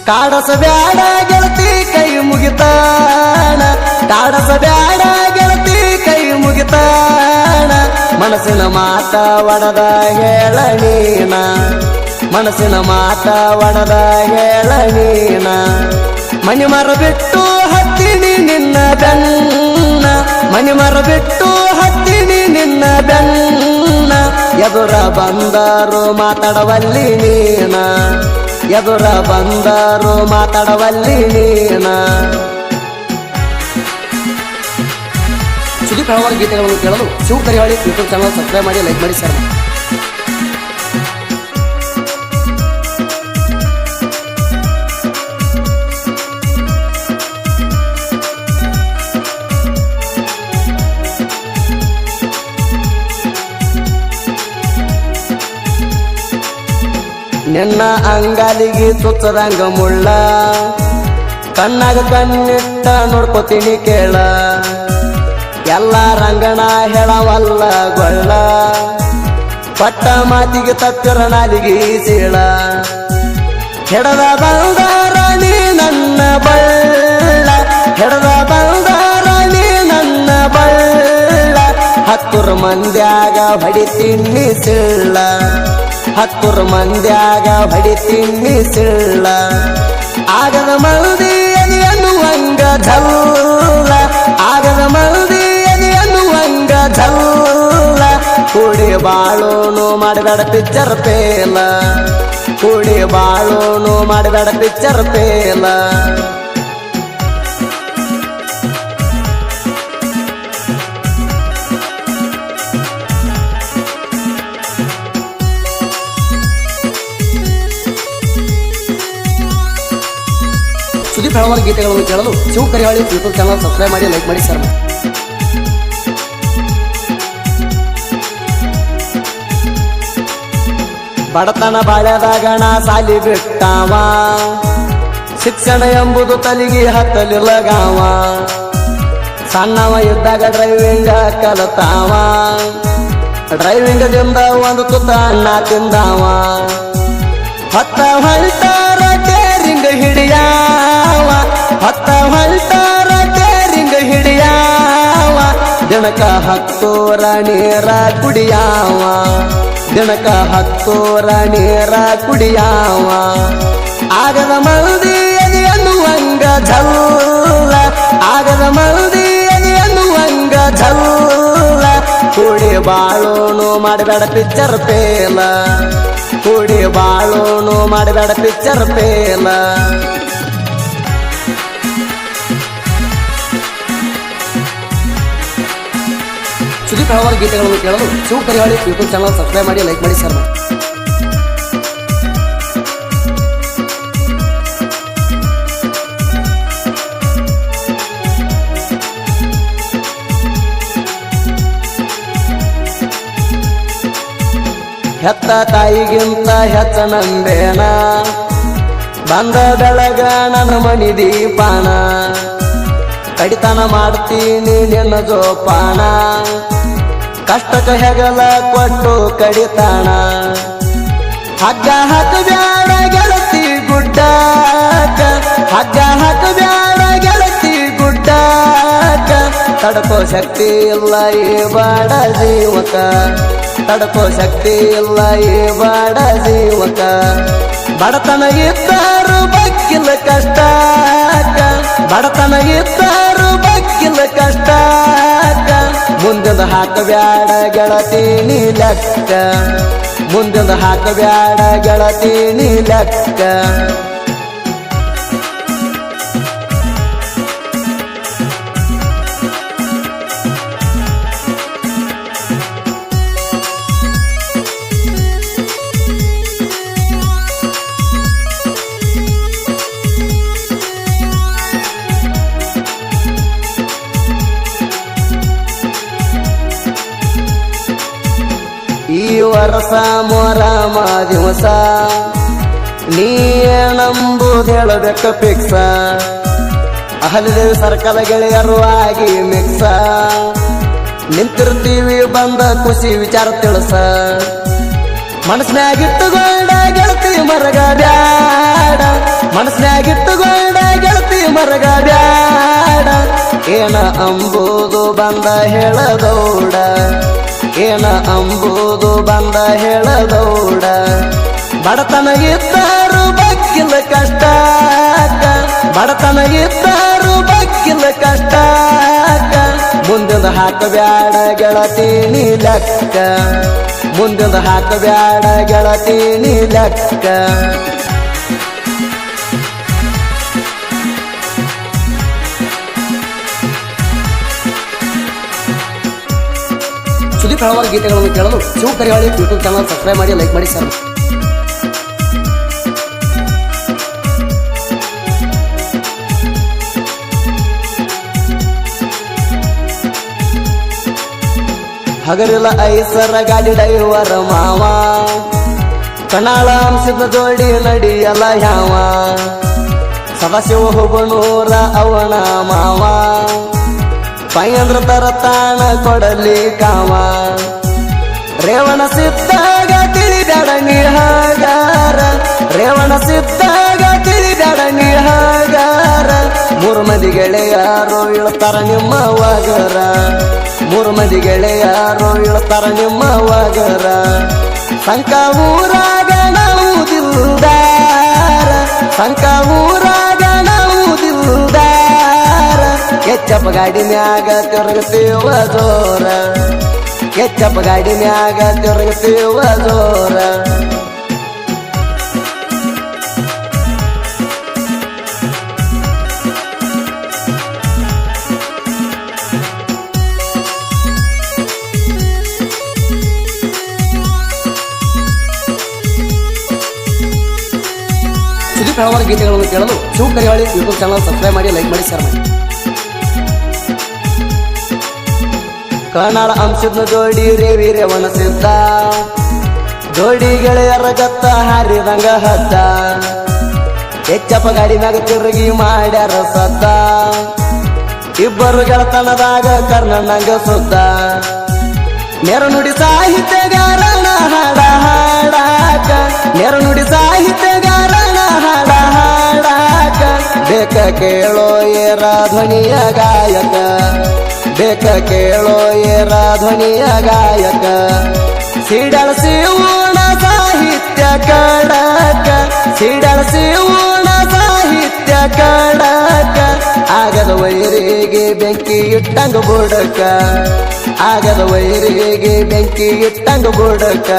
ಕಾಡಸಬ್ಯಾಡ ಗೆಳತಿ ಕೈ ಮುಗಿತಾಣ, ಕಾಡಸಬ್ಯಾಡ ಗೆಳತಿ ಕೈ ಮುಗಿತಾಣ. ಮನಸ್ಸಿನ ಮಾತ ಒಡದ ಹೇಳ ನೀನ, ಮನಸ್ಸಿನ ಮಾತ ಒಡದ ಹೇಳ ನೀನ. ಮನಿ ಮರ ಬಿಟ್ಟು ಹತ್ತಿನಿ ನಿನ್ನ ಬೆನ್ನ, ಮನಿ ಮರ ಬಿಟ್ಟು ಹತ್ತಿನಿ ನಿನ್ನ ಬೆನ್ನ. ಎದುರ ಬಂದರು ಮಾತಾಡವಲ್ಲಿ ನೀನ, ಎದುರ ಬಂದರು ಮಾತಾಡವಲ್ಲಿ ನೀನ. ಸುದೀಪ್ ಹಲವಾರು ಗೀತೆಗಳನ್ನು ಕೇಳಲು Shiva Karihali YouTube channel subscribe ಮಾಡಿ, ಲೈಕ್ ಮಾಡಿ, ಶೇರ್ ಮಾಡಿ. ನಿನ್ನ ಅಂಗಾಲಿಗೆ ಸುತ್ತದಂಗ ಮುಳ್ಳ, ಕಣ್ಣಾಗ ಕಣ್ಣಿಟ್ಟ ನೋಡ್ಕೋತೀನಿ ಕೇಳ. ಎಲ್ಲ ರಂಗಣ ಹೇಳವಲ್ಲ ಗೊಳ್ಳ, ಪಟ್ಟ ಮಾತಿಗೆ ತಪ್ಪಿರ ನಾಲಿಗೆ ಸೀಳ. ಹೆಡದ ಬಂದಾರ ನೀ ನನ್ನ ಬಳ್ಳ, ಹೆಡದ ಬಂದಾರ ನೀ ನನ್ನ ಬಳ್ಳ. ಹತ್ತುರ ಮಂದ್ಯಾಗ ಹೊಡಿತೀನಿ ಸಿಳ್ಳ, ಹತ್ತುರ ಮಂದ್ಯಾಗ ಹೊಡಿತೀನಿ ಸಿಳ್ಳ. ಆಗದ ಮಂದಿ ಎನ್ನುವಂಗ ಝಲ್ಲ, ಆಗದ ಮಂದಿ ಎನ್ನುವಂಗ ಝಲ್ಲ. ಕೂಡಿ ಬಾಳೋನು ಮಾಡಬೇಡ ಪಿಕ್ಚರ್ ಪೇಲ, ಕೂಡಿ ಬಾಳೋನು ಮಾಡಬೇಡ ಪಿಕ್ಚರ್ ಪೇಲ. ಸುದೀಪ್ ಹಲವಾರು ಗೀತೆಗಳನ್ನು ಕೇಳಲು Shiva Karihali YouTube channel subscribe ಮಾಡಿ, ಲೈಕ್ ಮಾಡಿ, ಶೇರ್ ಮಾಡಿ. ಬಡತನ ಬಾಳ್ಯದಾಗ ನಾ ಸಾಲಿ ಬಿಟ್ಟಾವ, ಶಿಕ್ಷಣ ಎಂಬುದು ತಲೆಗೆ ಹತ್ತಲಿಲ್ಲ ಗಾವ. ಸಣ್ಣವ ಇದ್ದಾಗ ಡ್ರೈವಿಂಗ್ ಕಲತಾವ, ಡ್ರೈವಿಂಗದಿಂದ ಒಂದು ತುತ್ತ ಅನ್ನ ತಿಂದಾವ. ಹತ್ತ ಹೊಲ್ತಾರ ಟೇರಿಂಗ್ ಹಿಡಿಯಾವ, ಹತ್ತ ಹೊಲ್ತಾರ ಟೇರಿಂಗ್ ಹಿಡಿಯಾವ. ದಿನಕ 10 ನೀರ ಕುಡಿಯಾವ, ದಿನಕ 10 ನೀರ ಕುಡಿಯಾವ. ಆಗದ ಮಂದಿ ಎನ್ನುವಂಗ ಝಲ್ಲ, ಆಗದ ಮಂದಿ ಎನ್ನುವಂಗ ಝಲ್ಲ. ಕೂಡಿ ಬಾಳೋನು ಮಾಡಬೇಡ ಪಿಕ್ಚರ್ ಪೇಲ, ಕೂಡಿ ಬಾಳೋನು ಮಾಡಬೇಡ ಪಿಕ್ಚರ್ ಪೇಲ. ಸುದೀಪ್ ಹಲವಾರು ಗೀತೆಗಳನ್ನು ಕೇಳಲು Shiva Karihali YouTube channel subscribe ಮಾಡಿ, ಲೈಕ್ ಮಾಡಿ, ಶೇರ್ ಮಾಡಿ. ಹೆತ್ತ ತಾಯಿಗಿಂತ ಹೆಚ್ಚ ನಂಬೇನ, ಬಂದ ಬೆಳಗ ನನ್ನ ಮನಿ ದೀಪಾನ. ಕಡಿತನ ಮಾಡ್ತೀನಿ ನಿನ್ನ ಜೋಪಾನ, ಕಷ್ಟಕ ಹೆಗಲ ಕೊಟ್ಟು ಕಡಿತಾಣ. ಹಗ್ಗ ಹಾಕಬ್ಯಾಡ ಗೆಳತಿ ಗುಡ್ಡಾಕ, ಹಗ್ಗ ಹಾಕಬ್ಯಾಡ ಗೆಳತಿ ಗುಡ್ಡಾಕ. ತಡಕೋ ಶಕ್ತಿ ಇಲ್ಲ ಈ ಬಾಡ ಜೀವಕ, ತಡಕೋ ಶಕ್ತಿ ಇಲ್ಲ ಈ ಬಾಡ ಜೀವಕ. ಬಡತನ ಇದ್ದರು ಬಕ್ಕಿಲ ಕಷ್ಟಕ, ಬಡತನ ಇದ್ದರು ಬಕ್ಕಿಲ ಕಷ್ಟಕ. ಮುಂದಿನ ಹಾಕಬ್ಯಾಡ ಗೆಳತಿ ನೀ ಲೆಕ್ಕ, ಮುಂದಿನ ಹಾಕಬ್ಯಾಡ ಗೆಳತಿ ನೀ ಲೆಕ್ಕ. ಈ ವರ್ಷ ಮೊರಮ ದಿವಸ ನೀ ನಂಬುದು ಹೇಳಬೇಕು ಫಿಕ್ಸ. ಅಹಲಿದೇವಿ ಸರ್ಕಲ ಗೆಳೆಯರು ಆಗಿ ಮಿಕ್ಸ, ನಿಂತಿರ್ತೀವಿ ಬಂದ ಖುಷಿ ವಿಚಾರ ತಿಳಿಸ. ಮನಸ್ಸಿನಾಗಿಟ್ಟುಕೊಂಡ ಗೆಳತಿ ಮರಗ ಬ್ಯಾಡ, ಮನಸ್ನ್ಯಾಗಿಟ್ಟುಕೊಂಡ ಗೆಳತಿ ಮರಗ ಬ್ಯಾಡ ಏನ ಅಂಬುದು ಬಂದ ಹೇಳದೌಡ ಏನ ಅಂಬುದು ಬಂದ ಹೇಳದೌಡ ಬಡತನ ಇದ್ದರು ಬಕ್ಕಿಲ್ಲ ಕಷ್ಟಕ್ಕ ಬಡತನ ಇದ್ದರು ಬಕ್ಕಿಲ್ಲ ಕಷ್ಟಕ್ಕ ಮುಂದಿನ ಹಾಕಬ್ಯಾಡ ಗೆಳತಿ ನೀ ಲೆಕ್ಕ ಮುಂದಿನ ಹಾಕಬ್ಯಾಡ ಗೆಳತಿ ನೀ ಲೆಕ್ಕ ಸುದೀಪ್ ಹಲವಾರು ಗೀತೆಗಳನ್ನು ಕೇಳಲು Shiva Karihali YouTube channel subscribe ಮಾಡಿ ಲೈಕ್ ಮಾಡಿ ಶೇರ್ ಮಾಡಿ. ಹಗರಿಲ್ಲ ಐಸರ ಗಾಡಿ ಡೈವರ ಮಾವ ಕಣಾಳ ಅಂಶದ ಜೋಡಿ ನಡಿಯಲ್ಲ ಯಾವ ಸದಾಶಿವ ಹುಬನೂರ ಅವನ ಮಾವ ಪೈಂದ್ರ ತರತಾಣ ಕೊಡಲಿ ಕಾವ ರೇವಣ ಸಿದ್ದಾಗ ತಿಳಿದಡ ನಿಹಾಗಾರ ರೇವಣ ಸಿದ್ದಾಗ ತಿಳಿದಡ ನಿಹಾಗಾರ ಮೂರು ಮಂದಿ ಗೆಳೆಯಾರು ಇಳ್ತಾರ ನಿಮ್ಮ ವಾಗರ ಮೂರು ಮಂದಿ ಗೆಳೆಯಾರು ಇಳ್ತಾರ ನಿಮ್ಮ ವಾಗರ ಸಂಕ ಊರಾಗ ನಾವು ದಿಲ್ದಾರ ಸಂಕ ಊರಾಗ ನಾವು ದಿಲ್ದಾರ ಕೆಚ್ಚಪ್ಪ ಗಾಡಿ ಮ್ಯಾಗ ತಿರುಗತೀವ ಜೋರ ಕೆಚ್ಚಪ್ಪ ಗಾಡಿ ಮ್ಯಾಗ ತಿರುಗತೀವ ಜೋರ ಸುದೀಪ್ ಹಲವಾರು ಗೀತೆಗಳನ್ನು ಕೇಳಲು Shiva Karihali YouTube channel subscribe ಮಾಡಿ ಲೈಕ್ ಮಾಡಿ ಶೇರ್ ಮಾಡಿ. ಕನ್ನಡ ಅಂಶದ ಜೋಡಿ ರೇವಿ ರೇವಣ ಸಿದ್ಧ ಜೋಡಿ ಗೆಳೆಯರ ಗತ್ತ ಹಾರಿದಂಗ ಹದ್ದ ಹೆಚ್ಚಪ್ಪ ಗಾಡಿ ಮ್ಯಾಗ ತಿರುಗಿ ಮಾಡ್ಯಾರ ಸದ್ದ ಇಬ್ಬರು ಗೆಳತನದಾಗ ಕರ್ನಂಗ ಸುದ್ದ ನೆರ ನುಡಿ ಸಾಹಿತ್ಯಗಾರನ ಹಾಡ ಹಾಡಾಕ ನೆರ ನುಡಿ ಸಾಹಿತ್ಯಗಾರನ ಹಾಡ ಹಾಡಾಕ ಬೇಕ ಕೇಳೋ ಏರ ಧ್ವನಿಯ ಗಾಯಕ ಬೇಕ ಕೇಳೋ ಏರ ಧ್ವನಿಯ ಗಾಯಕ ಸಿಡಳಸಿ ಊಣ ಸಾಹಿತ್ಯ ಕಡಕ ಸಿಡಳಸಿ ಊಣ ಸಾಹಿತ್ಯ ಕಡಕ ಆಗದ ವೈರಿಗೆ ಬೆಂಕಿ ಇಟ್ಟಂಗ ಬುಡಕ ಆಗದ ವೈರಿಗೆ ಬೆಂಕಿ ಇಟ್ಟಂಗ ಬುಡಕ